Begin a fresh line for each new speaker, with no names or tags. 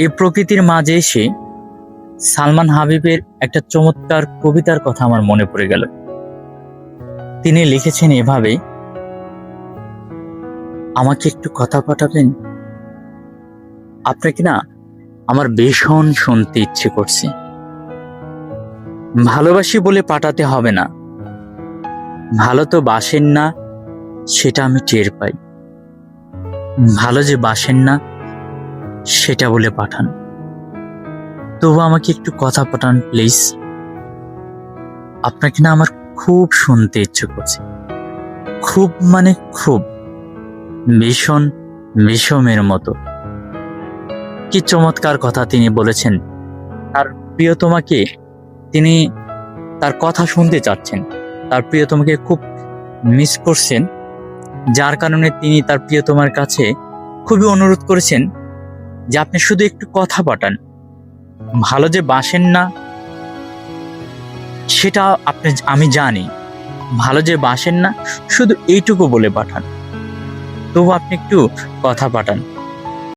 এই প্রকৃতির মাঝে এসে সালমান হাবিবের একটা চমৎকার কবিতার কথা আমার মনে পড়ে গেল। তিনি লিখেছেন এভাবে, আমাকে একটু কথা পাঠাবেন? আপনাকে না আমার ভীষণ শুনতে ইচ্ছে করছে। ভালোবাসি বলে পাঠাতে হবে না, ভালো তো বাসেন না সেটা আমি টের পাই। ভালো যে বাসেন না সেটা বলে পাঠান। তবু আমাকে একটু কথা পাঠান প্লিজ। আপনাকে না আমার খুব শুনতে ইচ্ছে করছে, খুব মানে খুব, ভীষণ বিষমের মতো। কি চমৎকার কথা তিনি বলেছেন। তার প্রিয়তমাকে তিনি তার কথা শুনতে চাচ্ছেন, তার প্রিয়তমাকে খুব মিস করছেন, যার কারণে তিনি তার প্রিয়তমার কাছে খুবই অনুরোধ করেছেন যে আপনি শুধু একটু কথা পাঠান। ভালো যে বাসেন না সেটা আমি জানি, ভালো যে বাসেন না শুধু এইটুকু বলে পাঠান। তবু আপনি একটু কথা পাঠান।